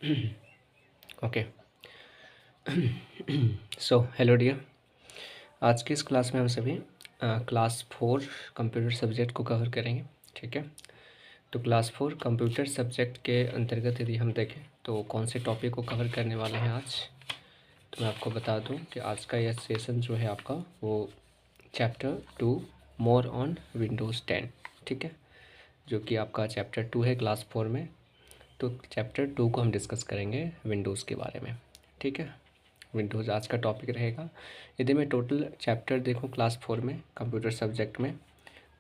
Okay. So hello dear. आज की इस क्लास में हम सभी क्लास 4 कंप्यूटर सब्जेक्ट को कवर करेंगे। ठीक है, तो क्लास 4 कंप्यूटर सब्जेक्ट के अंतर्गत यदि हम देखें तो कौन से टॉपिक को कवर करने वाले हैं आज, तो मैं आपको बता दूं कि आज का यह सेशन जो है आपका वो चैप्टर 2 मोर ऑन विंडोज़ 10। ठीक है, जो कि आपका चैप्टर 2 है क्लास 4 में। तो चैप्टर 2 को हम डिस्कस करेंगे विंडोज़ के बारे में। ठीक है, विंडोज़ आज का टॉपिक रहेगा। यदि मैं टोटल चैप्टर देखूं क्लास 4 में कंप्यूटर सब्जेक्ट में,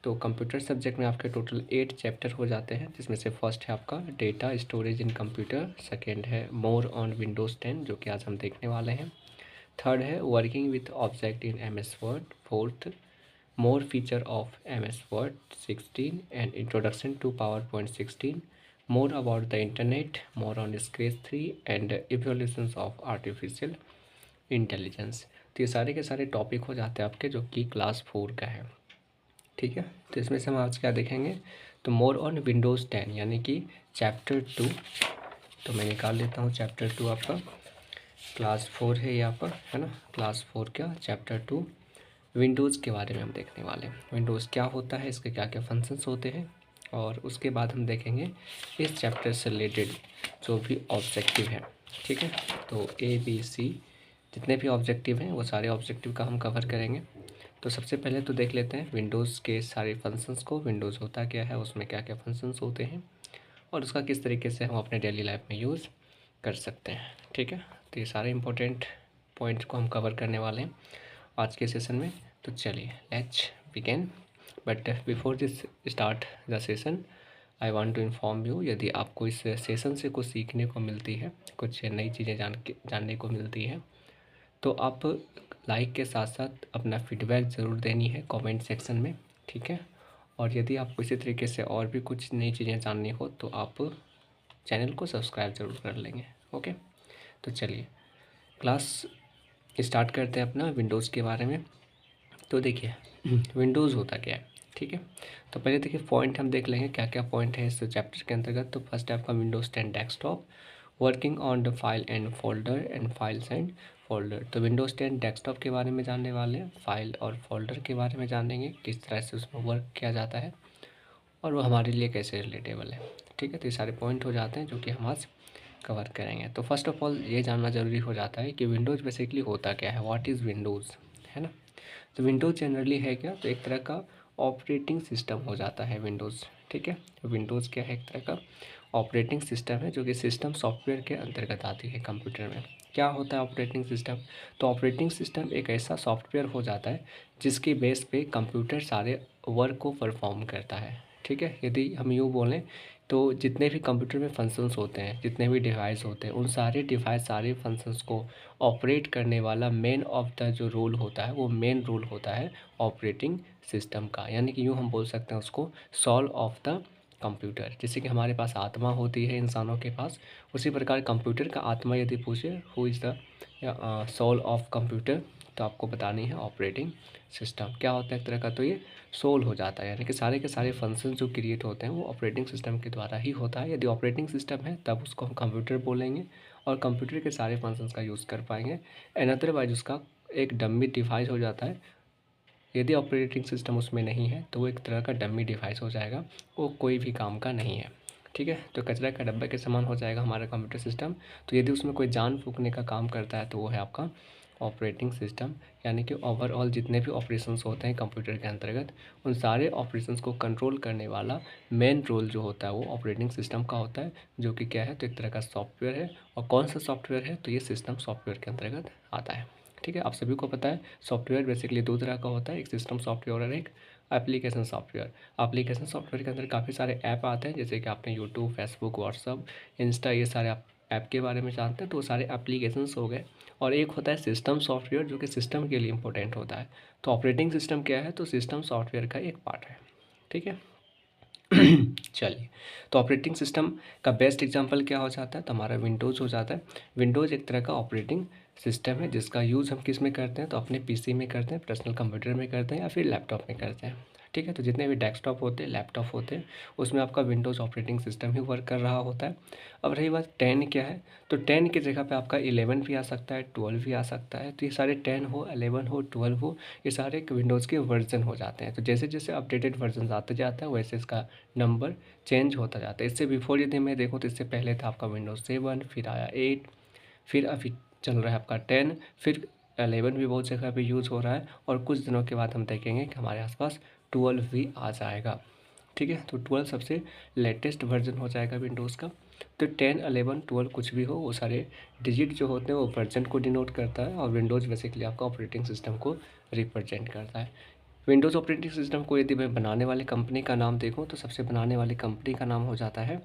तो कंप्यूटर सब्जेक्ट में आपके टोटल 8 चैप्टर हो जाते हैं, जिसमें से फर्स्ट है आपका डेटा स्टोरेज इन कंप्यूटर, सेकेंड है मोर ऑन विंडोज़ 10 जो कि आज हम देखने वाले हैं, थर्ड है working with object in MS Word, fourth more feature of MS Word 16 and introduction to PowerPoint 16, more about the internet, more on Scratch 3 and evolutions of artificial intelligence. तो ये सारे के सारे टॉपिक हो जाते हैं आपके जो कि क्लास 4 का है। ठीक है, तो इसमें से हम आज क्या देखेंगे, तो मोर ऑन विंडोज़ 10 यानी कि चैप्टर 2। तो मैं निकाल लेता हूँ चैप्टर 2 आपका क्लास 4 है यहाँ पर, है ना। क्लास 4 क्या चैप्टर 2 विंडोज़ के बारे में हम देखने वाले हैं। विंडोज़ क्या होता है, इसके क्या क्या फंक्शंस होते हैं, और उसके बाद हम देखेंगे इस चैप्टर से रिलेटेड जो भी ऑब्जेक्टिव है। ठीक है, तो ABC जितने भी ऑब्जेक्टिव हैं वो सारे ऑब्जेक्टिव का हम कवर करेंगे। तो सबसे पहले तो देख लेते हैं विंडोज़ के सारे फंक्शंस को, विंडोज़ होता क्या है, उसमें क्या क्या फंक्शंस होते हैं, और उसका किस तरीके से हम अपने डेली लाइफ में यूज़ कर सकते हैं। ठीक है, तो ये सारे इंपॉर्टेंट पॉइंट को हम कवर करने वाले हैं आज के सेशन में। तो चलिए let's begin. But before this start the session I want to inform you, यदि आपको इस सेशन से कुछ सीखने को मिलती है, कुछ नई चीज़ें जानने को मिलती है, तो आप लाइक के साथ साथ अपना फीडबैक ज़रूर देनी है कमेंट सेक्शन में। ठीक है, और यदि आपको इसी तरीके से और भी कुछ नई चीज़ें जाननी हो तो आप चैनल को सब्सक्राइब ज़रूर कर लेंगे। ओके, तो चलिए क्लास स्टार्ट करते हैं अपना विंडोज़ के बारे में। तो देखिए विंडोज़ होता क्या है। ठीक है, तो पहले देखिए पॉइंट हम देख लेंगे क्या क्या पॉइंट है इस चैप्टर के अंतर्गत। तो फर्स्ट है आपका Windows 10 desktop, working on the file and folder and files and folder. तो विंडोज़ 10 डेस्कटॉप के बारे में जानने वाले हैं, फाइल और फोल्डर के बारे में जानेंगे किस तरह से उसमें वर्क किया जाता है और वो हमारे लिए कैसे रिलेटेबल है। ठीक है, तो ये सारे पॉइंट हो जाते हैं जो कि हम आज कवर करेंगे। तो फर्स्ट ऑफ ऑल ये जानना ज़रूरी हो जाता है कि विंडोज़ बेसिकली होता क्या है, व्हाट इज़ विंडोज़, है ना। तो विंडोज़ जनरली है क्या, तो एक तरह का ऑपरेटिंग सिस्टम हो जाता है विंडोज़। ठीक है, तो विंडोज़ क्या है, एक तरह का ऑपरेटिंग सिस्टम है जो कि सिस्टम सॉफ्टवेयर के अंतर्गत आती है कंप्यूटर में। क्या होता है ऑपरेटिंग सिस्टम, तो ऑपरेटिंग सिस्टम एक ऐसा सॉफ्टवेयर हो जाता है जिसकी बेस पे कंप्यूटर सारे वर्क को परफॉर्म करता है। ठीक है, यदि हम यूँ बोलें तो जितने भी कंप्यूटर में फंक्शंस होते हैं, जितने भी डिवाइस होते हैं, उन सारे डिवाइस सारे फंक्शंस को ऑपरेट करने वाला मेन ऑफ द जो रोल होता है, वो मेन रोल होता है ऑपरेटिंग सिस्टम का। यानी कि यूँ हम बोल सकते हैं उसको सोल ऑफ द कंप्यूटर। जैसे कि हमारे पास आत्मा होती है इंसानों के पास, उसी प्रकार कंप्यूटर का आत्मा यदि पूछे who is the soul of computer, तो आपको बतानी है ऑपरेटिंग सिस्टम क्या होता है एक तरह का। तो ये सोल हो जाता है, यानी कि सारे के सारे फंक्शन जो क्रिएट होते हैं वो ऑपरेटिंग सिस्टम के द्वारा ही होता है। यदि ऑपरेटिंग सिस्टम है तब उसको हम कंप्यूटर बोलेंगे और कंप्यूटर के सारे फंक्शंस का यूज़ कर पाएंगे। एंड अदरवाइज उसका एक डम्मी डिवाइस हो जाता है। यदि ऑपरेटिंग सिस्टम उसमें नहीं है तो वो एक तरह का डम्मी डिवाइस हो जाएगा, वो कोई भी काम का नहीं है। ठीक है, तो कचरा का डब्बा के समान हो जाएगा हमारा कंप्यूटर सिस्टम। तो यदि उसमें कोई जान फूकने का काम करता है तो वो है आपका ऑपरेटिंग सिस्टम। यानी कि ओवरऑल जितने भी ऑपरेशंस होते हैं कंप्यूटर के अंतर्गत, उन सारे ऑपरेशंस को कंट्रोल करने वाला मेन रोल जो होता है वो ऑपरेटिंग सिस्टम का होता है, जो कि क्या है, तो एक तरह का सॉफ्टवेयर है। और कौन सा सॉफ्टवेयर है, तो ये सिस्टम सॉफ्टवेयर के अंतर्गत आता है। ठीक है, आप सभी को पता है सॉफ्टवेयर बेसिकली दो तरह का होता है, एक सिस्टम सॉफ्टवेयर और एक एप्लीकेशन सॉफ्टवेयर। एप्लीकेशन सॉफ्टवेयर के अंदर काफ़ी सारे ऐप आते हैं, जैसे कि आपने यूट्यूब, फेसबुक, व्हाट्सअप, इंस्टा, ये सारे ऐप के बारे में जानते हैं, तो वो सारे एप्लीकेशंस हो गए। और एक होता है सिस्टम सॉफ्टवेयर जो कि सिस्टम के लिए इंपॉर्टेंट होता है। तो ऑपरेटिंग सिस्टम क्या है, तो सिस्टम सॉफ्टवेयर का एक पार्ट है। ठीक है चलिए, तो ऑपरेटिंग सिस्टम का बेस्ट एग्जांपल क्या हो जाता है, तो हमारा विंडोज़ हो जाता है। विंडोज़ एक तरह का ऑपरेटिंग सिस्टम है जिसका यूज़ हम किस में करते हैं, तो अपने पीसी में करते हैं, पर्सनल कंप्यूटर में करते हैं या फिर लैपटॉप में करते हैं। ठीक है। तो जितने भी डेस्कटॉप होते हैं, लैपटॉप होते हैं, उसमें आपका विंडोज़ ऑपरेटिंग सिस्टम ही वर्क कर रहा होता है। अब रही बात 10 क्या है, तो 10 की जगह पे आपका 11 भी आ सकता है, 12 भी आ सकता है। तो ये सारे 10 हो, 11 हो, 12 हो, ये सारे विंडोज़ के वर्जन हो जाते हैं। तो जैसे जैसे अपडेटेड वर्जन आते जाता है वैसे इसका नंबर चेंज होता जाता है। इससे बिफोर यदि मैं देखूँ तो इससे पहले था आपका विंडोज़ 7, फिर आया 8, फिर अभी चल रहा है आपका 10, फिर 11 भी बहुत जगह पे यूज़ हो रहा है, और कुछ दिनों के बाद हम देखेंगे कि हमारे आसपास 12 भी आ जाएगा। ठीक है। तो 12 सबसे लेटेस्ट वर्जन हो जाएगा विंडोज़ का। तो 10, 11, 12 कुछ भी हो, वो सारे डिजिट जो होते हैं वो वर्जन को डिनोट करता है, और विंडोज़ बेसिकली आपका ऑपरेटिंग सिस्टम को रिप्रेजेंट करता है। विंडोज़ ऑपरेटिंग सिस्टम को यदि मैं बनाने वाले कंपनी का नाम देखूँ तो सबसे बनाने वाली कंपनी का नाम हो जाता है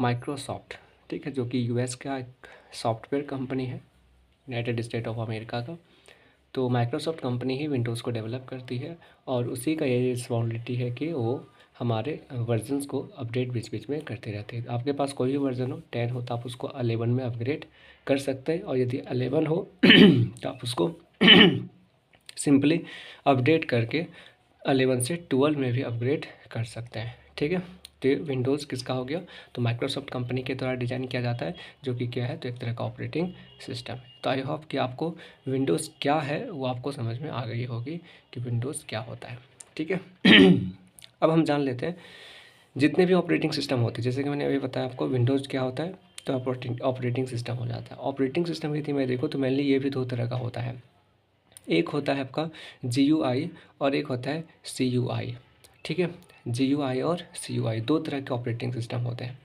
माइक्रोसॉफ्ट। ठीक है, जो कि यूएस का एक सॉफ्टवेयर कंपनी है, यूनाइटेड स्टेट ऑफ अमेरिका का। तो माइक्रोसॉफ्ट कंपनी ही विंडोज़ को डेवलप करती है, और उसी का ये रिस्पॉन्सिबिलिटी है कि वो हमारे वर्जन्स को अपडेट बीच बीच में करते रहते हैं। आपके पास कोई भी वर्जन हो, 10 हो तो आप उसको 11 में अपग्रेड कर सकते हैं, और यदि 11 हो तो आप उसको सिंपली अपडेट करके 11 से 12 में भी अपग्रेड कर सकते हैं। ठीक है। तो विंडोज़ किसका हो गया, तो माइक्रोसॉफ्ट कंपनी के द्वारा डिज़ाइन किया जाता है, जो कि क्या है, तो एक तरह का ऑपरेटिंग सिस्टम है। तो आई होप कि आपको विंडोज़ क्या है वो आपको समझ में आ गई होगी कि विंडोज़ क्या होता है। ठीक है। अब हम जान लेते हैं जितने भी ऑपरेटिंग सिस्टम होते हैं, जैसे कि मैंने अभी बताया आपको विंडोज़ क्या होता है, तो ऑपरेटिंग सिस्टम हो जाता है। ऑपरेटिंग सिस्टम यदि मैं देखूँ तो मेनली ये भी दो तरह का होता है। एक होता है आपका GUI और एक होता है CUI। ठीक है। GUI और CUI दो तरह के ऑपरेटिंग सिस्टम होते हैं।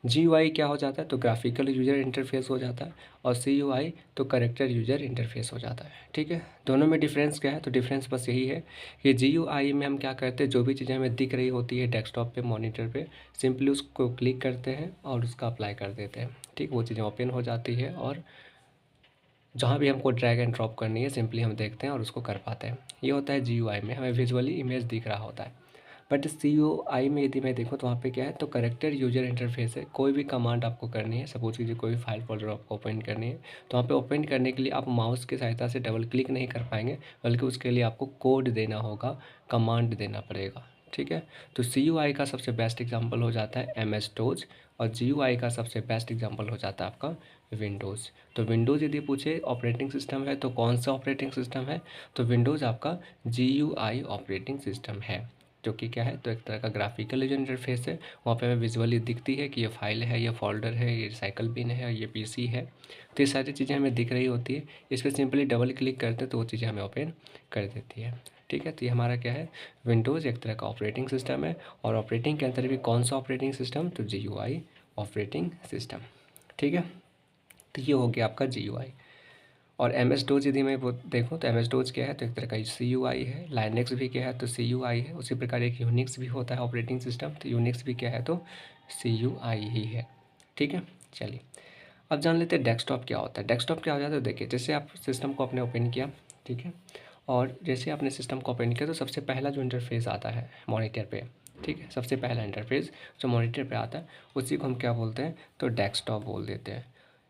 GUI क्या हो जाता है, तो ग्राफिकल यूजर इंटरफेस हो जाता है, और CUI तो करेक्टर यूजर इंटरफेस हो जाता है। ठीक है। दोनों में डिफरेंस क्या है, तो डिफरेंस बस यही है कि GUI में हम क्या करते हैं, जो भी चीज़ें हमें दिख रही होती है डेस्कटॉप पे, मॉनिटर पे, सिंपली उसको क्लिक करते हैं और उसका अप्लाई कर देते हैं। ठीक, वो चीज़ें ओपन हो जाती है, और जहाँ भी हमको ड्रैग एंड ड्रॉप करनी है सिंपली हम देखते हैं और उसको कर पाते हैं। ये होता है GUI में, हमें विजुअली इमेज दिख रहा होता है। बट CUI में यदि मैं देखूँ तो वहाँ पे क्या है, तो करेक्टर यूजर इंटरफेस है। कोई भी कमांड आपको करनी है, सपोज कीजिए कोई भी फाइल फोल्डर आपको ओपन करनी है, तो वहाँ पे ओपन करने के लिए आप माउस की सहायता से डबल क्लिक नहीं कर पाएंगे, बल्कि उसके लिए आपको कोड देना होगा, कमांड देना पड़ेगा। ठीक है। तो CUI का सबसे बेस्ट एग्जाम्पल हो जाता है MS-DOS, और GUI का सबसे बेस्ट एग्जाम्पल हो जाता है आपका विंडोज़। तो विंडोज़ यदि पूछे ऑपरेटिंग सिस्टम है तो कौन सा ऑपरेटिंग सिस्टम है, तो विंडोज़ आपका GUI ऑपरेटिंग सिस्टम है, जो कि क्या है, तो एक तरह का ग्राफिकल यूजर इंटरफेस है। वहाँ पे हमें विजुअली दिखती है कि ये फाइल है, ये फोल्डर है, ये रिसाइकल बिन है, ये PC है। तो ये सारी चीज़ें हमें दिख रही होती है। इस पर सिंपली डबल क्लिक करते हैं तो वो चीज़ें हमें ओपन कर देती है। ठीक है। तो ये हमारा क्या है, विंडोज़ एक तरह का ऑपरेटिंग सिस्टम है, और ऑपरेटिंग के अंदर भी कौन सा ऑपरेटिंग सिस्टम, तो GUI ऑपरेटिंग सिस्टम। ठीक है। तो ये हो गया आपका GUI। और MS-DOS यदि मैं वो देखूँ तो MS-DOS क्या है, तो एक तरह का CUI है। लाइनेक्स भी क्या है, तो CUI है। उसी प्रकार एक यूनिक्स भी होता है ऑपरेटिंग सिस्टम, तो यूनिक्स भी क्या है, तो CUI ही है। ठीक है। चलिए अब जान लेते हैं डेस्कटॉप क्या होता है। डेस्कटॉप क्या हो जाता है, देखिए जैसे आप सिस्टम को अपने ओपन किया, ठीक है, और जैसे आपने सिस्टम को ओपन किया तो सबसे पहला जो इंटरफेस आता है मॉनिटर पे, ठीक है, सबसे पहला इंटरफेस जो मॉनिटर पे आता है उसी को हम क्या बोलते हैं, तो डेस्कटॉप बोल देते हैं।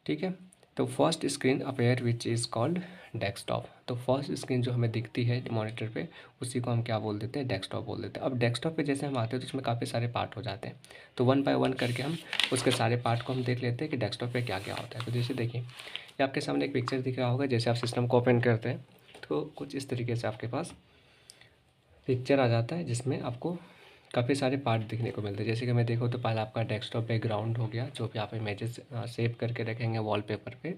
ठीक है। तो first screen appear which is called desktop. तो फर्स्ट स्क्रीन जो हमें दिखती है मॉनिटर पे उसी को हम क्या बोल देते हैं, डेस्कटॉप बोल देते हैं। अब डेस्कटॉप पे जैसे हम आते हैं तो उसमें काफ़ी सारे पार्ट हो जाते हैं, तो वन बाय वन करके हम उसके सारे पार्ट को हम देख लेते हैं कि डेस्कटॉप पे क्या क्या होता है। तो जैसे देखिए ये आपके सामने एक पिक्चर दिख रहा होगा, जैसे आप सिस्टम को ओपन करते हैं तो कुछ इस तरीके से आपके पास पिक्चर आ जाता है, जिसमें आपको काफ़ी सारे पार्ट दिखने को मिलते हैं। जैसे कि मैं देखूँ तो पहला आपका डेस्कटॉप बैकग्राउंड हो गया, जो भी आप इमेजेस सेव करके रखेंगे वॉलपेपर पे,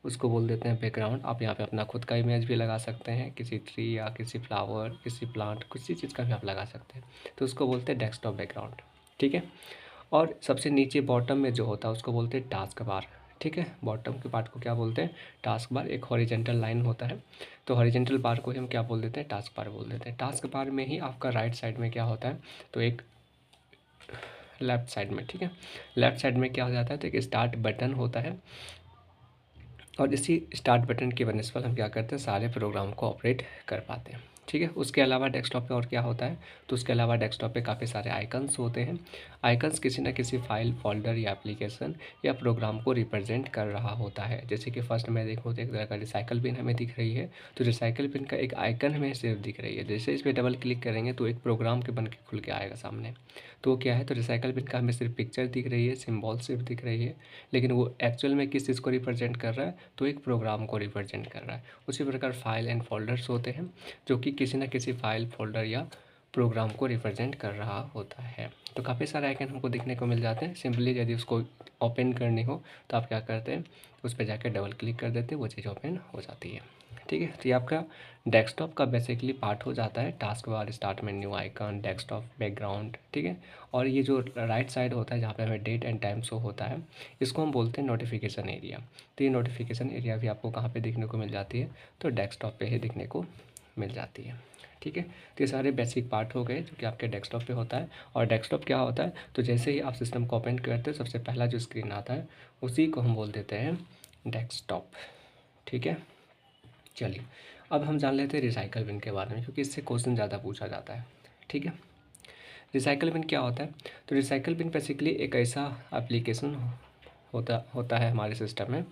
उसको बोल देते हैं बैकग्राउंड। आप यहाँ पे अपना खुद का इमेज भी लगा सकते हैं, किसी ट्री या किसी फ्लावर, किसी प्लांट, किसी चीज़ का भी आप लगा सकते हैं, तो उसको बोलते हैं डेस्कटॉप बैकग्राउंड। ठीक है। और सबसे नीचे बॉटम में जो होता है उसको बोलते हैं टास्क बार। ठीक है। बॉटम के पार्ट को क्या बोलते हैं, टास्क बार। एक हॉरिजेंटल लाइन होता है, तो हॉरिजेंटल बार को ही हम क्या बोल देते हैं, टास्क बार बोल देते हैं। टास्क बार में ही आपका राइट साइड में क्या होता है, तो एक लेफ़्ट साइड में, ठीक है, लेफ़्ट साइड में क्या हो जाता है, तो एक स्टार्ट बटन होता है, और इसी स्टार्ट बटन की बनस्पत हम क्या करते हैं, सारे प्रोग्राम को ऑपरेट कर पाते हैं। ठीक है। उसके अलावा डेस्कटॉप पे और क्या होता है, तो उसके अलावा डेस्कटॉप पे काफ़ी सारे आइकन्स होते हैं। आइकन्स किसी न किसी फाइल, फ़ोल्डर या एप्लीकेशन या प्रोग्राम को रिप्रेजेंट कर रहा होता है। जैसे कि फर्स्ट में देखूँ तो एक तरह का रिसाइकल बिन हमें दिख रही है, तो रिसाइकल बिन का एक आइकन हमें सिर्फ दिख रही है। जैसे इस पर डबल क्लिक करेंगे तो एक प्रोग्राम के बन के खुल के आएगा सामने। तो वो क्या है, तो रिसाइकल बिन का हमें सिर्फ पिक्चर दिख रही है, सिम्बॉल सिर्फ दिख रही है, लेकिन वो एक्चुअल में किस चीज़ को रिप्रेजेंट कर रहा है, तो एक प्रोग्राम को रिप्रेजेंट कर रहा है। उसी प्रकार फाइल एंड फोल्डर्स होते हैं जो कि किसी न किसी फाइल, फोल्डर या प्रोग्राम को रिप्रेजेंट कर रहा होता है। तो काफ़ी सारे आइकन हमको देखने को मिल जाते हैं। सिंपली यदि उसको ओपन करनी हो तो आप क्या करते हैं, उस पर जाकर डबल क्लिक कर देते हैं, वो चीज़ ओपन हो जाती है। ठीक है, तो ये आपका डेस्कटॉप का बेसिकली पार्ट हो जाता है। Task bar, start menu, icon, desktop, background. ठीक है, और ये जो राइट साइड होता है जहाँ पे हमें डेट एंड टाइम शो होता है, इसको हम बोलते हैं नोटिफिकेशन एरिया। तो ये नोटिफिकेशन एरिया भी आपको कहाँ पे देखने को मिल जाती है, तो डेस्कटॉप पे ही देखने को मिल जाती है। ठीक है, तो ये सारे बेसिक पार्ट हो गए जो कि आपके डेस्कटॉप पे होता है। और डेस्कटॉप क्या होता है, तो जैसे ही आप सिस्टम को ओपन करते हैं सबसे पहला जो स्क्रीन आता है उसी को हम बोल देते हैं डेस्कटॉप। ठीक है, चलिए अब हम जान लेते हैं रिसाइकल बिन के बारे में, क्योंकि इससे क्वेश्चन ज़्यादा पूछा जाता है। ठीक है, रिसाइकल बिन क्या होता है, तो रिसाइकल बिन बेसिकली एक ऐसा एप्लीकेशन होता है हमारे सिस्टम में,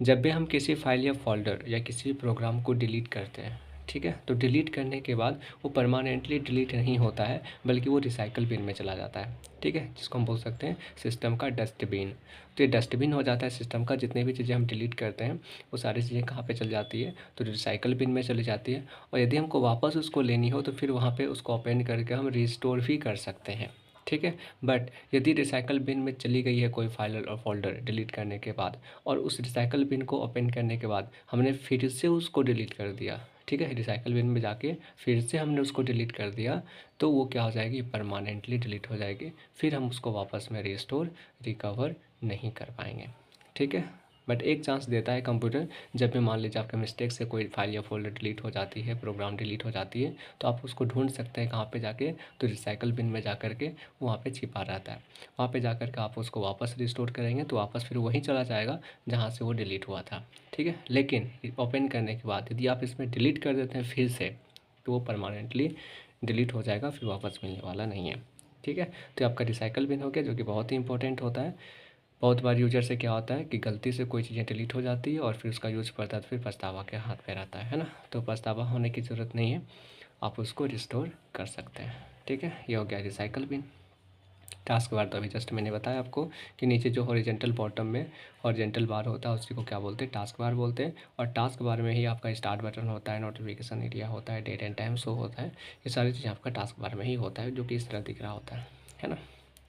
जब भी हम किसी फाइल या फोल्डर या किसी प्रोग्राम को डिलीट करते हैं। ठीक है, तो डिलीट करने के बाद वो परमानेंटली डिलीट नहीं होता है, बल्कि वो रिसाइकल बिन में चला जाता है। ठीक है, जिसको हम बोल सकते हैं सिस्टम का डस्टबिन। तो ये डस्टबिन हो जाता है सिस्टम का। जितने भी चीज़ें हम डिलीट करते हैं वो सारी चीज़ें कहाँ पे चल जाती है, तो रिसाइकल बिन में चली जाती है। और यदि हमको वापस उसको लेनी हो तो फिर वहाँ पे उसको ओपन करके हम रिस्टोर भी कर सकते हैं। ठीक है, बट यदि रिसाइकल बिन में चली गई है कोई फाइल और फोल्डर डिलीट करने के बाद, और उस रिसाइकल बिन को ओपन करने के बाद हमने फिर से उसको डिलीट कर दिया, ठीक है, रिसाइकल बिन में जाके फिर से हमने उसको डिलीट कर दिया, तो वो क्या हो जाएगी, परमानेंटली डिलीट हो जाएगी। फिर हम उसको वापस में रिस्टोर, रिकवर नहीं कर पाएंगे। ठीक है, बट एक चांस देता है कंप्यूटर, जब भी मान लीजिए आपके मिस्टेक से कोई फाइल या फोल्डर डिलीट हो जाती है, प्रोग्राम डिलीट हो जाती है, तो आप उसको ढूंढ सकते हैं कहाँ पे जाके, तो रिसाइकल बिन में जा कर के वहाँ पे छिपा रहता है। वहाँ पे जा कर के आप उसको वापस रिस्टोर करेंगे तो वापस फिर वहीं चला जाएगा जहाँ से वो डिलीट हुआ था। ठीक है, लेकिन ओपन करने के बाद यदि आप इसमें डिलीट कर देते हैं फिर से, तो वो परमानेंटली डिलीट हो जाएगा, फिर वापस मिलने वाला नहीं है। ठीक है, तो आपका रिसाइकल बिन हो गया, जो कि बहुत ही इंपॉर्टेंट होता है। बहुत बार यूजर से क्या होता है कि गलती से कोई चीज़ें डिलीट हो जाती है और फिर उसका यूज़ पड़ता है, तो फिर पछतावा के हाथ पे रहता है ना। तो पछतावा होने की ज़रूरत नहीं है, आप उसको रिस्टोर कर सकते हैं। ठीक है, ये हो गया रिसाइकल बिन। टास्क बार तो अभी जस्ट मैंने बताया आपको कि नीचे जो हॉरिजेंटल बॉटम में हॉरिजेंटल बार होता है उसी को क्या बोलते हैं, टास्क बार बोलते हैं। और टास्क बार में ही आपका स्टार्ट बटन होता है, नोटिफिकेशन एरिया होता है, डेट एंड टाइम शो होता है। ये सारी चीज़ें आपका टास्क बार में ही होता है, जो कि इस तरह दिख रहा होता है ना।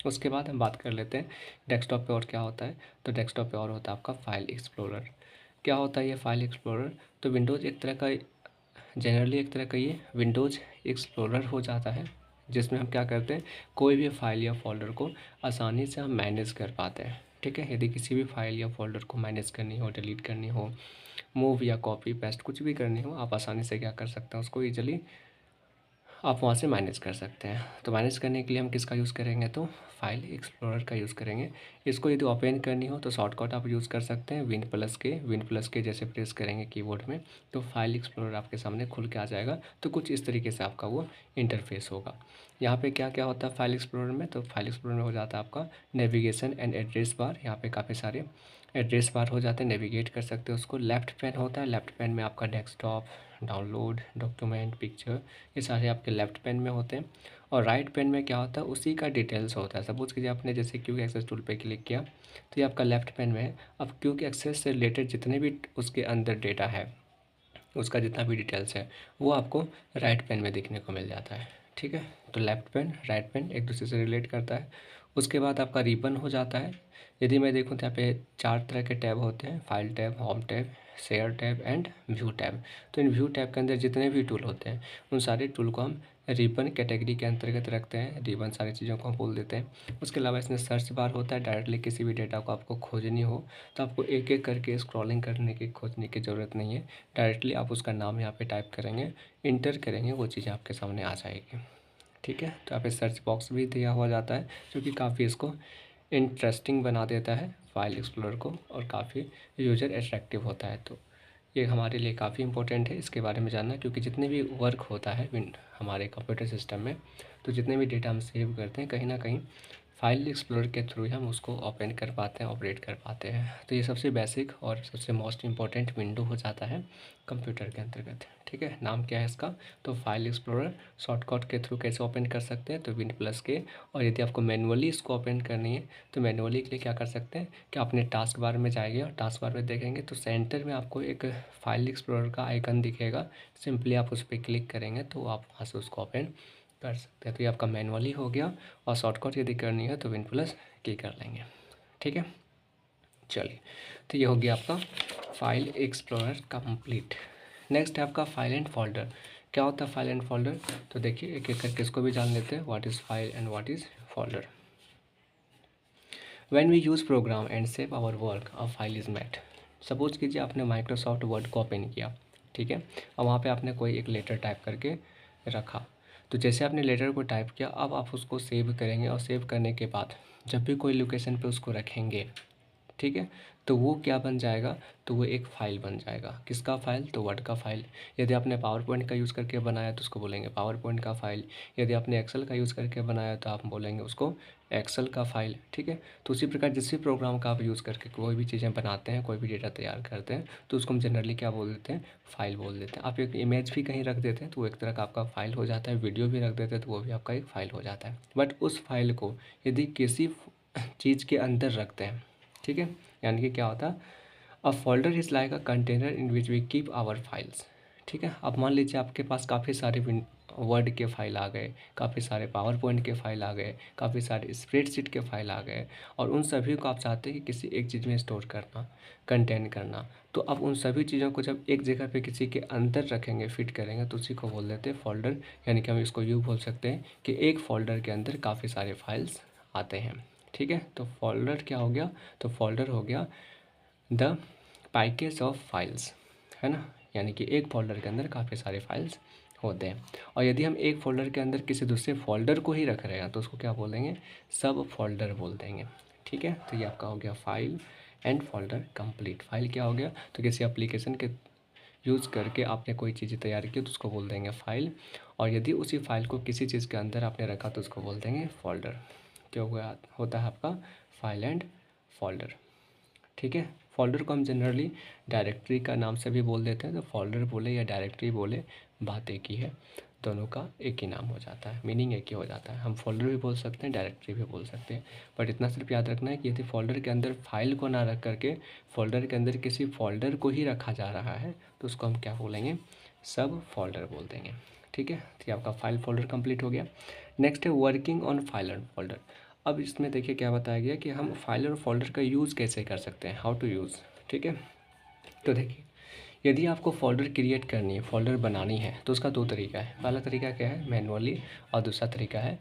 उसके बाद हम बात कर लेते हैं डेस्कटॉप पे और क्या होता है। तो डेस्कटॉप पे और होता है आपका फाइल एक्सप्लोरर। क्या होता है ये फाइल एक्सप्लोरर, तो विंडोज़ एक तरह का, जनरली एक तरह का ये विंडोज़ एक्सप्लोरर हो जाता है, जिसमें हम क्या करते हैं, कोई भी फाइल या फोल्डर को आसानी से हम मैनेज कर पाते हैं। ठीक है, यदि किसी भी फाइल या फोल्डर को मैनेज करनी हो, डिलीट करनी हो, मूव या कॉपी पेस्ट कुछ भी करनी हो, आप आसानी से क्या कर सकते हैं, उसको ईजिली आप वहाँ से मैनेज कर सकते हैं। तो मैनेज करने के लिए हम किसका यूज़ करेंगे, तो फाइल एक्सप्लोरर का यूज़ करेंगे। इसको यदि ओपन करनी हो तो शॉर्टकट आप यूज़ कर सकते हैं विन प्लस के जैसे प्रेस करेंगे कीबोर्ड में, तो फाइल एक्सप्लोरर आपके सामने खुल के आ जाएगा। तो कुछ इस तरीके से आपका वो इंटरफेस होगा। यहाँ पे क्या क्या होता है फाइल एक्सप्लोरर में, तो फाइल एक्सप्लोरर में हो जाता है आपका नेविगेशन एंड एड्रेस बार। यहाँ पे काफ़ी सारे एड्रेस बार हो जाते हैं, नेविगेट कर सकते हो उसको। लेफ़्ट पैन होता है, लेफ़्ट पैन में आपका डेस्कटॉप, डाउनलोड, डॉक्यूमेंट, पिक्चर, ये सारे आपके लेफ़्ट पैन में होते हैं। और राइट पैन में क्या होता है, उसी का डिटेल्स होता है। सपोज़ कीजिए आपने जैसे क्विक एक्सेस टूल पे क्लिक किया, तो ये आपका लेफ़्ट पैन में है। अब क्विक एक्सेस से रिलेटेड जितने भी उसके अंदर डेटा है, उसका जितना भी डिटेल्स है, वो आपको राइट पैन में देखने को मिल जाता है। ठीक है, तो लेफ़्ट पैन, राइट पैन एक दूसरे से रिलेट करता है। उसके बाद आपका रिबन हो जाता है। यदि मैं देखूँ तो यहाँ पे 4 तरह के टैब होते हैं, file tab, home tab, share tab and view tab. तो इन व्यू टैब के अंदर जितने भी टूल होते हैं, उन सारे टूल को हम रिबन कैटेगरी के अंतर्गत रखते हैं। रिबन सारी चीज़ों को हम बोल देते हैं। उसके अलावा इसमें सर्च बार होता है, डायरेक्टली किसी भी डेटा को आपको खोजनी हो तो आपको एक एक करके स्क्रॉलिंग करने की, खोजने की ज़रूरत नहीं है। डायरेक्टली आप उसका नाम यहाँ पे टाइप करेंगे, इंटर करेंगे, वो चीज़ें आपके सामने आ जाएगी। ठीक है, तो यहाँ पे सर्च बॉक्स भी दिया हुआ जाता है, जो कि काफ़ी इसको इंटरेस्टिंग बना देता है फाइल एक्सप्लोरर को, और काफ़ी यूजर अट्रैक्टिव होता है। तो ये हमारे लिए काफ़ी इंपॉर्टेंट है इसके बारे में जानना, क्योंकि जितने भी वर्क होता है हमारे कंप्यूटर सिस्टम में, तो जितने भी डेटा हम सेव करते हैं कहीं ना कहीं फाइल एक्सप्लोरर के थ्रू ही हम उसको ओपन कर पाते हैं, ऑपरेट कर पाते हैं। तो ये सबसे बेसिक और सबसे मोस्ट इम्पॉर्टेंट विंडो हो जाता है कंप्यूटर के अंतर्गत। ठीक है, नाम क्या है इसका? तो फाइल एक्सप्लोरर। शॉर्टकट के थ्रू कैसे ओपन कर सकते हैं? तो विंड प्लस के। और यदि आपको मैनुअली इसको ओपन करनी है तो मैनुअली के लिए क्या कर सकते हैं कि अपने टास्क बार में जाएंगे और टास्क बार में देखेंगे तो सेंटर में आपको एक फाइल एक्सप्लोरर का आइकन दिखेगा। सिंपली आप उस पर क्लिक करेंगे तो आप वहाँ से उसको ओपन कर सकते हैं। तो ये आपका मैनुअली हो गया, और शॉर्टकट यदि करनी है तो विन प्लस की कर लेंगे। ठीक है, चलिए, तो ये हो गया आपका फाइल एक्सप्लोरर कंप्लीट। नेक्स्ट है आपका फाइल एंड फोल्डर। क्या होता है फाइल एंड फोल्डर? तो देखिए एक एक करके इसको भी जान लेते हैं, what is file and what is folder. When we use program and save our work a file is made. Suppose कीजिए आपने माइक्रोसॉफ्ट वर्ड को ओपन किया, ठीक है, और वहाँ पे आपने कोई एक लेटर टाइप करके रखा। तो जैसे आपने लेटर को टाइप किया, अब आप उसको सेव करेंगे, और सेव करने के बाद जब भी कोई लोकेशन पे उसको रखेंगे, ठीक है, तो वो क्या बन जाएगा? तो वो एक फ़ाइल बन जाएगा। किसका फ़ाइल? तो वर्ड का फ़ाइल। यदि आपने पावर पॉइंट का यूज़ करके बनाया तो उसको बोलेंगे पावर पॉइंट का फ़ाइल। यदि आपने एक्सेल का यूज़ करके बनाया तो आप बोलेंगे उसको एक्सेल का फ़ाइल। ठीक है, तो उसी प्रकार जिस भी प्रोग्राम का आप यूज़ करके कोई भी चीज़ें बनाते हैं, कोई भी डेटा तैयार करते हैं, तो उसको हम जनरली क्या बोल देते हैं? फ़ाइल बोल देते हैं। आप एक इमेज भी कहीं रख देते हैं तो वो एक तरह का आपका फ़ाइल हो जाता है। वीडियो भी रख देते हैं तो वो भी आपका एक फ़ाइल हो जाता है। बट उस फाइल को यदि किसी चीज़ के अंदर रखते हैं, ठीक है, यानी कि क्या होता है? A folder is like a container in which we keep our files. ठीक है, अब मान लीजिए आपके पास काफ़ी सारे वर्ड के फाइल आ गए, काफ़ी सारे पावर पॉइंट के फाइल आ गए, काफ़ी सारे स्प्रेडशीट के फाइल आ गए, और उन सभी को आप चाहते हैं कि किसी एक चीज़ में स्टोर करना, कंटेन करना। तो अब उन सभी चीज़ों को जब एक जगह पे किसी के अंदर रखेंगे, फिट करेंगे, तो उसी को बोल देते हैं फोल्डर। यानी कि हम इसको यूँ बोल सकते हैं कि एक फोल्डर के अंदर काफ़ी सारे फाइल्स आते हैं। ठीक है, तो फोल्डर क्या हो गया? तो फोल्डर हो गया द पैकेज ऑफ फाइल्स, है ना, यानी कि एक फ़ोल्डर के अंदर काफ़ी सारे फाइल्स होते हैं। और यदि हम एक फ़ोल्डर के अंदर किसी दूसरे फ़ोल्डर को ही रख रहे हैं तो उसको क्या बोलेंगे? सब फोल्डर बोल देंगे। ठीक है, तो ये आपका हो गया file and folder complete. File क्या हो गया? तो किसी एप्लीकेशन के यूज़ करके आपने कोई चीज़ें तैयार की तो उसको बोल देंगे फाइल, और यदि उसी फाइल को किसी चीज़ के अंदर आपने रखा तो उसको बोल देंगे फोल्डर। क्या हुआ? होता है आपका फाइल एंड फोल्डर। ठीक है, फ़ोल्डर को हम जनरली डायरेक्टरी का नाम से भी बोल देते हैं, तो फ़ोल्डर बोले या डायरेक्टरी बोले, बात एक ही है, दोनों का एक ही नाम हो जाता है, मीनिंग एक ही हो जाता है। हम फ़ोल्डर भी बोल सकते हैं, डायरेक्टरी भी बोल सकते हैं। बट इतना सिर्फ याद रखना है कि यदि फ़ोल्डर के अंदर फाइल को ना रख करके फ़ोल्डर के अंदर किसी फ़ोल्डर को ही रखा जा रहा है तो उसको हम क्या बोलेंगे? सब फोल्डर बोल देंगे। ठीक है, तो ये आपका फाइल फोल्डर कंप्लीट हो गया। नेक्स्ट है working on file and folder. अब इसमें देखिए क्या बताया गया कि हम फाइल और फोल्डर का यूज़ कैसे कर सकते हैं, हाउ टू यूज़। ठीक है, तो देखिए यदि आपको फ़ोल्डर क्रिएट करनी है, फ़ोल्डर बनानी है, तो उसका दो तरीका है। पहला तरीका क्या है? मैनुअली, और दूसरा तरीका है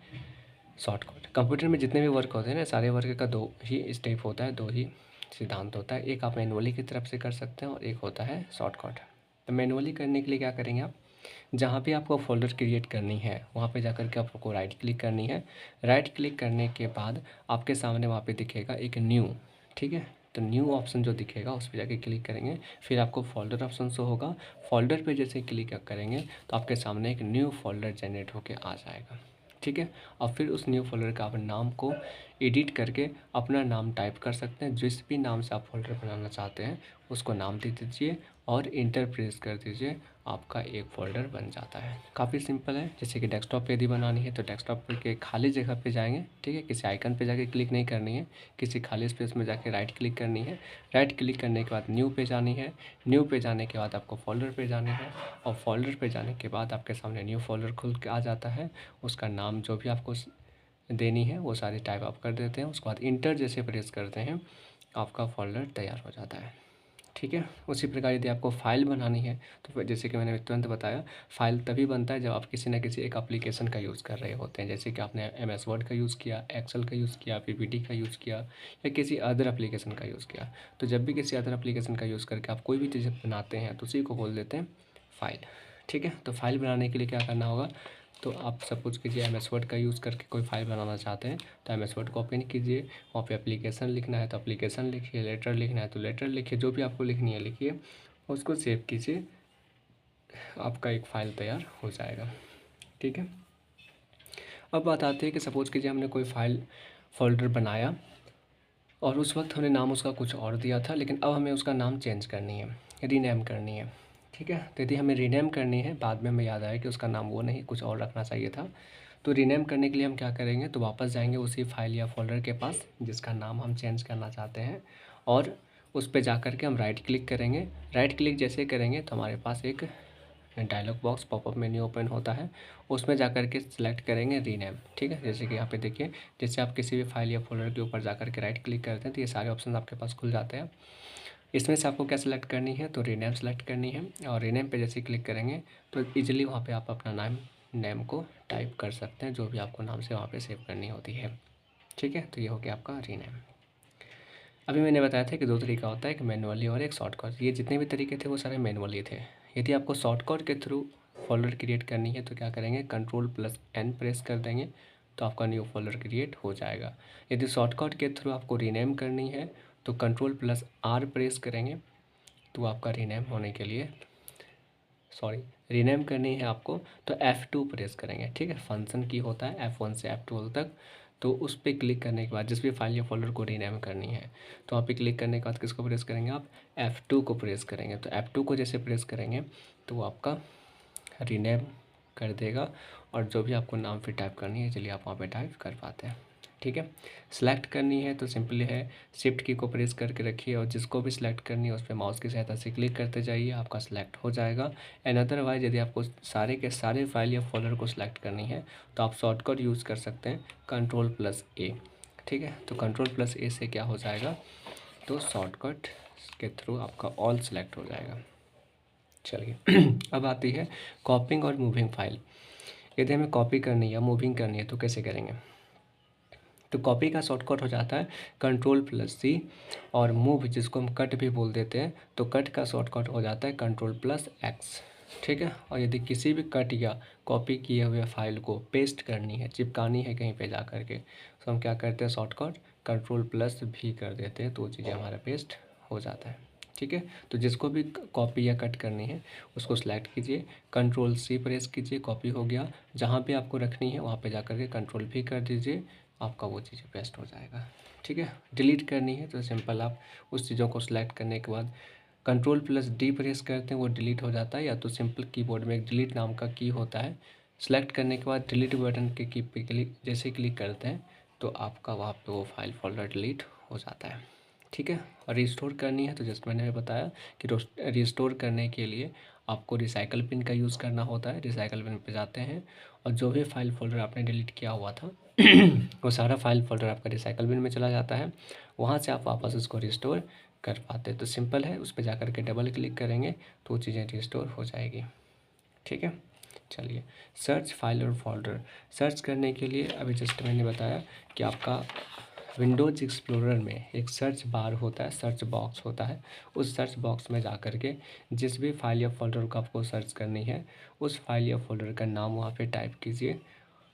शॉर्टकट। कंप्यूटर में जितने भी वर्क होते हैं ना, सारे वर्क का दो ही स्टेप होता है, दो ही सिद्धांत होता है। एक आप मैनुअली की तरफ से कर सकते हैं और एक होता है शॉर्टकट। तो मैनुअली करने के लिए क्या करेंगे आप? जहाँ पे आपको फ़ोल्डर क्रिएट करनी है वहाँ पे जाकर के आपको राइट क्लिक करनी है। राइट क्लिक करने के बाद आपके सामने वहाँ पे दिखेगा एक न्यू। ठीक है, तो न्यू ऑप्शन जो दिखेगा उस पर जाके क्लिक करेंगे, फिर आपको फ़ोल्डर ऑप्शन शो होगा। फ़ोल्डर पे जैसे क्लिक करेंगे तो आपके सामने एक न्यू फ़ोल्डर जनरेट होके आ जाएगा। ठीक है, और फिर उस न्यू फ़ोल्डर का आप नाम को एडिट करके अपना नाम टाइप कर सकते हैं। जिस भी नाम से आप फ़ोल्डर बनाना चाहते हैं उसको नाम दे दीजिए और इंटर प्रेस कर दीजिए, आपका एक फ़ोल्डर बन जाता है। काफ़ी सिंपल है। जैसे कि डेस्कटॉप पे यदि बनानी है तो डेस्कटॉप के खाली जगह पे जाएंगे, ठीक है, किसी आइकन पे जाके क्लिक नहीं करनी है, किसी खाली स्पेस में जाके राइट क्लिक करनी है। राइट क्लिक करने के बाद न्यू पे जानी है। न्यू पे जाने के बाद आपको फ़ोल्डर पे जानी है, और फ़ोल्डर पे जाने के बाद आपके सामने न्यू फ़ोल्डर खुल के आ जाता है। उसका नाम जो भी आपको देनी है वो सारी टाइप आप कर देते हैं। उसके बाद इंटर जैसे प्रेस करते हैं आपका फ़ोल्डर तैयार हो जाता है। ठीक है, उसी प्रकार यदि आपको फ़ाइल बनानी है तो फिर जैसे कि मैंने तुरंत बताया, फ़ाइल तभी बनता है जब आप किसी न किसी एक एप्लीकेशन का यूज़ कर रहे होते हैं। जैसे कि आपने एमएस वर्ड का यूज़ किया, एक्सेल का यूज़ किया, पीपीटी का यूज़ किया, या किसी अदर एप्लीकेशन का यूज़ किया। तो जब भी किसी अदर एप्लीकेशन का यूज़ करके आप कोई भी चीज़ बनाते हैं तो उसी को बोल देते हैं फ़ाइल। ठीक है, तो फ़ाइल बनाने के लिए क्या करना होगा? तो आप सपोज़ कीजिए एम एस वर्ड का यूज़ करके कोई फ़ाइल बनाना चाहते हैं, तो एम एस वर्ड को ओपन कीजिए। वहाँ पे एप्लीकेशन लिखना है तो एप्लीकेशन लिखिए, लेटर लिखना है तो लेटर लिखिए, जो भी आपको लिखनी है लिखिए। उसको सेव कीजिए, आपका एक फ़ाइल तैयार हो जाएगा। ठीक है, अब बात आती है कि सपोज़ कीजिए हमने कोई फ़ाइल फ़ोल्डर बनाया और उस वक्त हमने नाम उसका कुछ और दिया था, लेकिन अब हमें उसका नाम चेंज करनी है, रीनेम करनी है। ठीक है, तो यदि हमें रीनेम करनी है, बाद में हमें याद आया कि उसका नाम वो नहीं कुछ और रखना चाहिए था, तो रीनेम करने के लिए हम क्या करेंगे, तो वापस जाएंगे उसी फाइल या फोल्डर के पास जिसका नाम हम चेंज करना चाहते हैं, और उस पर जा कर के हम राइट क्लिक करेंगे। राइट क्लिक जैसे करेंगे तो हमारे पास एक dialog box popup menu open होता है, उसमें जा कर के सिलेक्ट करेंगे रीनेम। ठीक है, जैसे कि यहाँ पे देखिए, जैसे आप किसी भी फाइल या फोल्डर के ऊपर जा कर के राइट क्लिक करते हैं तो ये सारे ऑप्शन आपके पास खुल जाते हैं। इसमें से आपको क्या सिलेक्ट करनी है, तो रीनेम सेलेक्ट करनी है, और रीनेम पे जैसे क्लिक करेंगे तो ईजिली वहाँ पे आप अपना नेम को टाइप कर सकते हैं, जो भी आपको नाम से वहाँ पे सेव करनी होती है। ठीक है, तो ये हो गया आपका रीनेम। अभी मैंने बताया था कि दो तरीका होता है, एक मैनुअली और एक शॉर्टकट। ये जितने भी तरीके थे वो सारे मैनुअली थे। यदि आपको शॉर्टकट के थ्रू फोल्डर क्रिएट करनी है तो क्या करेंगे, Ctrl+N प्रेस कर देंगे तो आपका न्यू फोल्डर क्रिएट हो जाएगा। यदि शॉर्टकट के थ्रू आपको रीनेम करनी है तो Ctrl+R प्रेस करेंगे तो आपका रीनेम होने के लिए रीनेम करनी है आपको तो F2 प्रेस करेंगे। ठीक है, फंक्शन की होता है F1 से F12 तक, तो उस पर क्लिक करने के बाद जिस भी फाइल या फोल्डर को रीनेम करनी है तो वहाँ पे क्लिक करने के बाद किसको प्रेस करेंगे, आप F2 को प्रेस करेंगे। तो F2 को जैसे प्रेस करेंगे तो वो आपका रीनेम कर देगा, और जो भी आपको नाम फिर टाइप करनी है चलिए आप वहाँ पे टाइप कर पाते हैं। ठीक है, सेलेक्ट करनी है तो सिंपली है शिफ्ट की को प्रेस करके रखिए, और जिसको भी सिलेक्ट करनी है उस पर माउस की सहायता से क्लिक करते जाइए, आपका सिलेक्ट हो जाएगा। एंड अदरवाइज यदि आपको सारे के सारे फाइल या फोल्डर को सिलेक्ट करनी है तो आप शॉर्टकट यूज़ कर सकते हैं Ctrl+A। ठीक है, तो Ctrl+A से क्या हो जाएगा, तो शॉर्टकट के थ्रू आपका ऑल सेलेक्ट हो जाएगा। चलिए अब आती है कॉपिंग और मूविंग फाइल। यदि हमें कॉपी करनी है या मूविंग करनी है तो कैसे करेंगे, तो कॉपी का शॉर्टकट हो जाता है Ctrl+C, और मूव जिसको हम कट भी बोल देते हैं तो कट का शॉर्टकट हो जाता है Ctrl+X। ठीक है, और यदि किसी भी कट या कॉपी किए हुए फाइल को पेस्ट करनी है, चिपकानी है कहीं पे जा कर के, तो हम क्या करते हैं, शॉर्टकट Ctrl+V कर देते हैं, तो वो चीज़ें हमारा पेस्ट हो जाता है। ठीक है, तो जिसको भी कॉपी या कट करनी है उसको सिलेक्ट कीजिए, Ctrl+C प्रेस कीजिए, कॉपी हो गया। जहाँ पे आपको रखनी है वहाँ पे जा कर के Ctrl+V कर दीजिए, आपका वो चीज़ें पेस्ट हो जाएगा। ठीक है, डिलीट करनी है तो सिंपल आप उस चीज़ों को सिलेक्ट करने के बाद Ctrl+D प्रेस करते हैं, वो डिलीट हो जाता है। या तो सिंपल कीबोर्ड में एक डिलीट नाम का की होता है, सेलेक्ट करने के बाद डिलीट बटन के की पे क्लिक जैसे क्लिक करते हैं तो आपका वहाँ पे वो फाइल फोल्डर डिलीट हो जाता है। ठीक है, और रिस्टोर करनी है तो जस्ट मैंने बताया कि रिस्टोर करने के लिए आपको रिसाइकल पिन का यूज़ करना होता है। रिसाइकल पिन पे जाते हैं और जो भी फाइल फोल्डर आपने डिलीट किया हुआ था वो सारा फाइल फोल्डर आपका रिसाइकल बिन में चला जाता है, वहाँ से आप वापस उसको रिस्टोर कर पाते हैं। तो सिंपल है, उस पर जा कर के डबल क्लिक करेंगे तो वो चीज़ें रिस्टोर हो जाएगी। ठीक है, चलिए सर्च फाइल और फोल्डर सर्च करने के लिए अभी जस्ट मैंने बताया कि आपका विंडोज़ एक्सप्लोरर में एक सर्च बार होता है, सर्च बॉक्स होता है। उस सर्च बॉक्स में जा कर के जिस भी फाइल या फोल्डर को आपको सर्च करनी है उस फाइल या फोल्डर का नाम वहाँ पे टाइप कीजिए,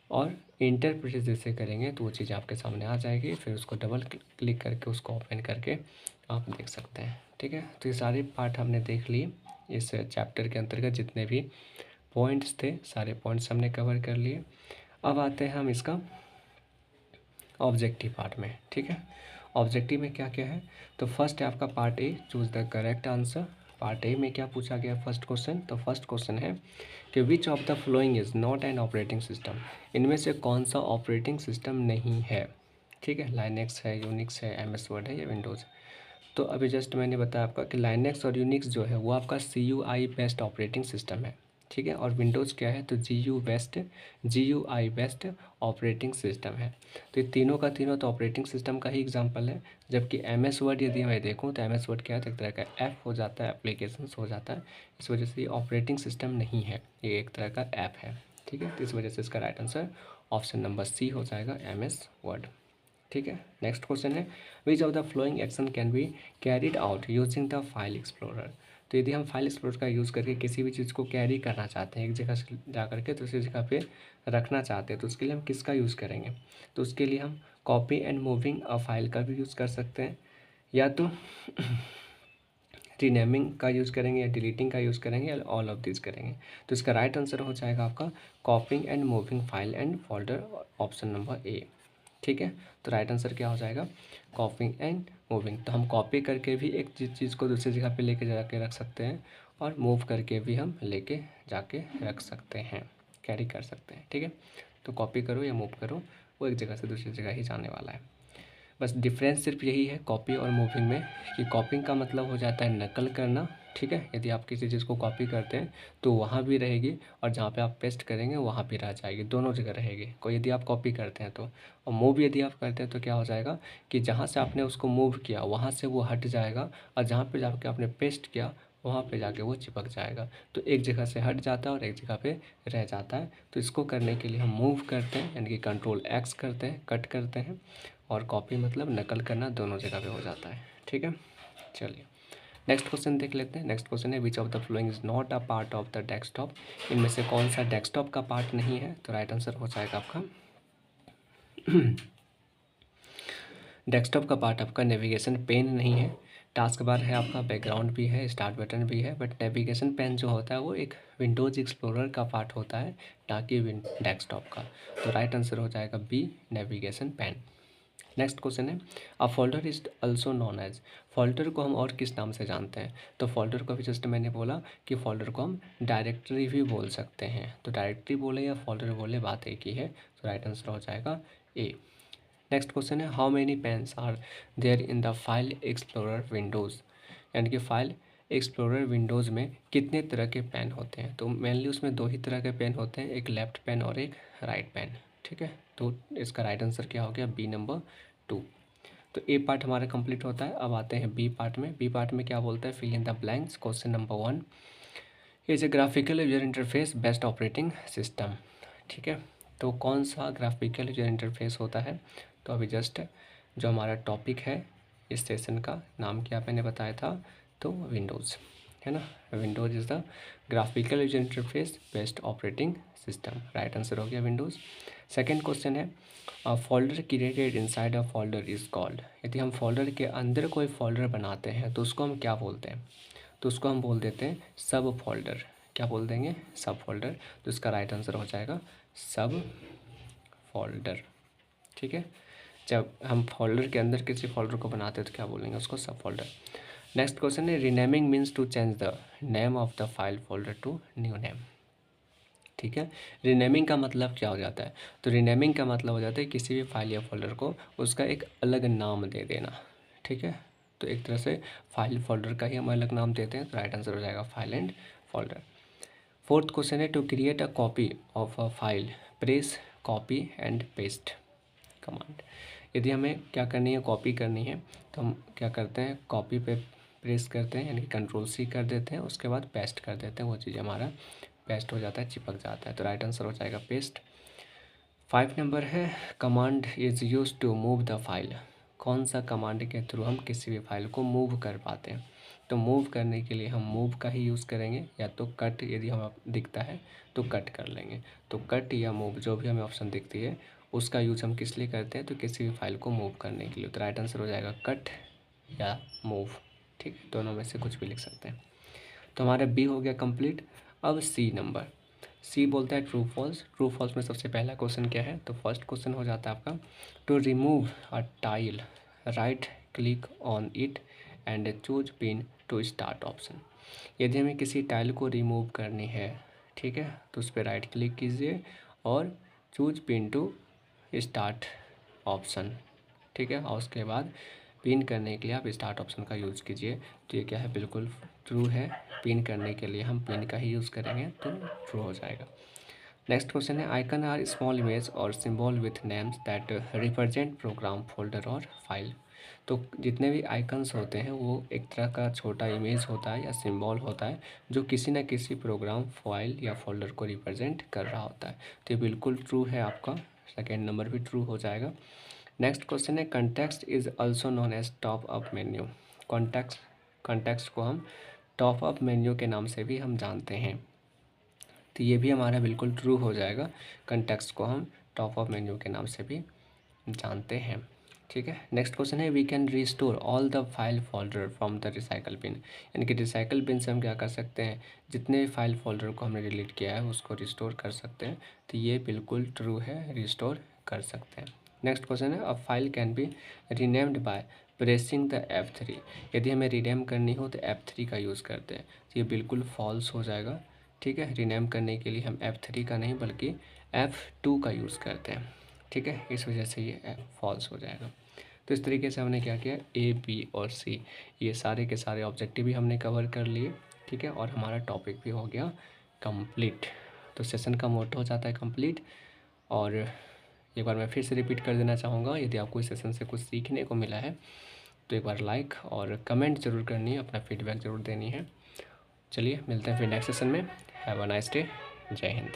और इंटर प्रेस जैसे करेंगे तो वो चीज़ आपके सामने आ जाएगी। फिर उसको डबल क्लिक करके उसको ओपन करके आप देख सकते हैं। ठीक है, तो ये सारे पार्ट हमने देख लिए इस चैप्टर के अंतर्गत, जितने भी पॉइंट्स थे सारे पॉइंट्स हमने कवर कर लिए। अब आते हैं हम इसका ऑब्जेक्टिव पार्ट में। ठीक है, ऑब्जेक्टिव में क्या क्या है, तो फर्स्ट है आपका part A, choose the correct answer. Part A में क्या पूछा गया फर्स्ट क्वेश्चन, तो फर्स्ट क्वेश्चन है कि which of the following is not an operating system. इनमें से कौन सा ऑपरेटिंग सिस्टम नहीं है। ठीक है, लाइनेक्स है, यूनिक्स है, MS वर्ड है या विंडोज़। तो अभी जस्ट मैंने बताया आपका कि लाइनेक्स और यूनिक्स जो है वो आपका CUI बेस्ड ऑपरेटिंग सिस्टम है। ठीक है, और विंडोज़ क्या है, तो GUI बेस्ड ऑपरेटिंग सिस्टम है। तो ये तीनों का तीनों तो ऑपरेटिंग सिस्टम का ही एग्जांपल है। जबकि MS वर्ड यदि मैं देखूँ तो MS वर्ड क्या है, तो एक तरह का ऐप हो जाता है, एप्लीकेशंस हो जाता है। इस वजह से ये ऑपरेटिंग सिस्टम नहीं है, ये एक तरह का ऐप है। ठीक है, तो इस वजह से इसका right answer option number C हो जाएगा, MS वर्ड। ठीक है, नेक्स्ट क्वेश्चन है which of the flowing action can be carried out using the file explorer. तो यदि हम फाइल एक्सप्लोरर का यूज़ करके किसी भी चीज़ को कैरी करना चाहते हैं एक जगह से जा करके दूसरी जगह पे रखना चाहते हैं तो उसके लिए हम किसका यूज़ करेंगे, तो उसके लिए हम copy and moving a file का भी यूज़ कर सकते हैं, या तो रीनेमिंग का यूज़ करेंगे या डिलीटिंग का यूज़ करेंगे या ऑल ऑफ दिस करेंगे। तो इसका राइट आंसर हो जाएगा आपका कॉपिंग and moving file and folder, option number A. ठीक है, तो राइट आंसर क्या हो जाएगा कॉपिंग एंड मूविंग। तो हम कॉपी करके भी एक चीज़ को दूसरी जगह पे लेके जाके रख सकते हैं और मूव करके भी हम लेके जाके रख सकते हैं, कैरी कर सकते हैं। ठीक है, तो कॉपी करो या मूव करो वो एक जगह से दूसरी जगह ही जाने वाला है। बस डिफरेंस सिर्फ यही है कॉपी और मूविंग में कि कॉपिंग का मतलब हो जाता है नकल करना। ठीक है, यदि आप किसी चीज़ को कॉपी करते हैं तो वहाँ भी रहेगी और जहाँ पे आप पेस्ट करेंगे वहाँ भी रह जाएगी, दोनों जगह रहेगी। कोई यदि आप कॉपी करते हैं तो, और मूव यदि आप करते हैं तो क्या हो जाएगा कि जहाँ से आपने उसको मूव किया वहाँ से वो हट जाएगा और जहाँ पे जाके आपने पेस्ट किया वहाँ पे जाके वो चिपक जाएगा। तो एक जगह से हट जाता है और एक जगह पे रह जाता है। तो इसको करने के लिए हम मूव करते हैं यानी कि कंट्रोल एक्स करते हैं, कट करते हैं, और कॉपी मतलब नकल करना, दोनों जगह पे हो जाता है। ठीक है, चलिए नेक्स्ट क्वेश्चन देख लेते हैं। नेक्स्ट क्वेश्चन है which of the following is not a part of the desktop. इनमें से कौन सा डेस्कटॉप का पार्ट नहीं है? तो राइट आंसर हो जाएगा आपका डेस्कटॉप का पार्ट आपका नेविगेशन पेन नहीं है, टास्क बार है आपका, बैकग्राउंड भी है, स्टार्ट बटन भी है, बट नेविगेशन पेन जो होता है वो एक विंडोज़ एक्सप्लोरर का पार्ट होता है, ना कि डेस्कटॉप का। तो राइट आंसर हो जाएगा B, navigation pane. Next question है a folder is also known as. Folder को हम और किस नाम से जानते हैं? तो फोल्डर को भी जस्ट मैंने बोला कि फोल्डर को हम डायरेक्टरी भी बोल सकते हैं। तो डायरेक्टरी बोले या फोल्डर बोले बात एक ही है। तो राइट आंसर हो जाएगा ए। नेक्स्ट क्वेश्चन है how many panes are there in the file explorer Windows. यानी कि फाइल एक्सप्लोरर विंडोज़ में कितने तरह के पेन होते हैं? तो मेनली उसमें दो ही तरह के पेन होते हैं, एक लेफ़्ट पेन और एक राइट पेन। ठीक है, तो इसका राइट आंसर क्या हो गया बी नंबर 2। तो ए पार्ट हमारा कंप्लीट होता है। अब आते हैं बी पार्ट में। बी पार्ट में क्या बोलता है fill in the blanks. Question number 1 is a graphical user interface based operating system. ठीक है, तो कौन सा ग्राफिकल यूजर इंटरफेस होता है? तो अभी जस्ट जो हमारा टॉपिक है इस सेशन का नाम क्या मैंने बताया था, तो विंडोज़ है ना। Windows is the graphical user interface based operating system. Right answer हो गया विंडोज़। सेकेंड क्वेश्चन है a folder created inside a folder is called. यदि हम फोल्डर के अंदर कोई फोल्डर बनाते हैं तो उसको हम क्या बोलते हैं? तो उसको हम बोल देते हैं सब फोल्डर। क्या बोल देंगे? सब फोल्डर। तो इसका राइट आंसर हो जाएगा सब फोल्डर। ठीक है, जब हम फोल्डर के अंदर किसी फोल्डर को बनाते हैं तो क्या बोलेंगे उसको? Subfolder. नेक्स्ट क्वेश्चन है renaming means to change the name of the file folder to new name. ठीक है, रीनेमिंग का मतलब क्या हो जाता है? तो रीनेमिंग का मतलब हो जाता है किसी भी फाइल या फोल्डर को उसका एक अलग नाम दे देना। ठीक है, तो एक तरह से फाइल फोल्डर का ही हम अलग नाम देते हैं। तो राइट आंसर हो जाएगा file and folder. Fourth question है to create a copy of a file press copy and paste command. यदि हमें क्या करनी है, कॉपी करनी है, तो हम क्या करते हैं कॉपी पे प्रेस करते हैं यानी कि कंट्रोल सी कर देते हैं, उसके बाद पेस्ट कर देते हैं, वो चीज़ हमारा पेस्ट हो जाता है, चिपक जाता है। तो राइट आंसर हो जाएगा पेस्ट। 5 नंबर है command is use to move the file. कौन सा कमांड के थ्रू हम किसी भी फाइल को मूव कर पाते हैं? तो मूव करने के लिए हम मूव का ही यूज़ करेंगे, या तो कट यदि हमें दिखता है तो कट कर लेंगे। तो कट या मूव जो भी हमें ऑप्शन दिखती है उसका यूज़ हम किस लिए करते हैं? तो किसी भी फाइल को मूव करने के लिए। तो राइट आंसर हो जाएगा कट या मूव। ठीक, दोनों में से कुछ भी लिख सकते हैं। तो हमारा बी हो गया कंप्लीट। अब सी नंबर, सी बोलता है ट्रू फॉल्स। ट्रू फॉल्स में सबसे पहला क्वेश्चन क्या है? तो फर्स्ट क्वेश्चन हो जाता है आपका to remove a tile right click on it and choose pin to start option. यदि हमें किसी टाइल को रिमूव करनी है, ठीक है, तो उस पर राइट क्लिक कीजिए और choose pin to start option. ठीक है, और उसके बाद पिन करने के लिए आप स्टार्ट ऑप्शन का यूज़ कीजिए। तो ये क्या है, बिल्कुल ट्रू है। पिन करने के लिए हम पिन का ही यूज़ करेंगे तो ट्रू हो जाएगा। नेक्स्ट क्वेश्चन है आइकन आर स्मॉल इमेज और symbol with names that represent program folder और फाइल। तो जितने भी आइकन्स होते हैं वो एक तरह का छोटा इमेज होता है या सिंबल होता है जो किसी न किसी प्रोग्राम फाइल या फोल्डर को रिप्रेजेंट कर रहा होता है। तो ये बिल्कुल ट्रू है आपका, सेकेंड नंबर भी ट्रू हो जाएगा। Next question is context is also known as top up menu. Context को हम टॉप अप मेन्यू के नाम से भी हम जानते हैं। तो ये भी हमारा बिल्कुल ट्रू हो जाएगा, कंटेक्स्ट को हम टॉप अप मेन्यू के नाम से भी जानते हैं। ठीक है। Next question is we can restore all the file folder from the recycle bin, यानी कि रिसाइकल बिन से हम क्या कर सकते हैं, जितने फाइल फोल्डर को हमने डिलीट किया है उसको रिस्टोर कर सकते हैं। तो ये बिल्कुल ट्रू है, रिस्टोर कर सकते हैं। नेक्स्ट क्वेश्चन है a file can be renamed by pressing the F3, यदि हमें रीनेम करनी हो तो F3 का यूज़ करते हैं। तो ये बिल्कुल फॉल्स हो जाएगा। ठीक है, रीनेम करने के लिए हम F3 का नहीं बल्कि F2 का यूज़ करते हैं। ठीक है, इस वजह से ये फॉल्स हो जाएगा। तो इस तरीके से हमने क्या किया, ए बी और सी ये सारे के सारे ऑब्जेक्टिव भी हमने कवर कर लिए। ठीक है, और हमारा टॉपिक भी हो गया कंप्लीट। तो सेशन का मोटो हो जाता है कंप्लीट। और एक बार मैं फिर से रिपीट कर देना चाहूँगा, यदि आपको इस सेशन से कुछ सीखने को मिला है तो एक बार लाइक और कमेंट ज़रूर करनी है, अपना फीडबैक ज़रूर देनी है। चलिए मिलते हैं फिर नेक्स्ट सेशन में। Have a nice day. जय हिंद।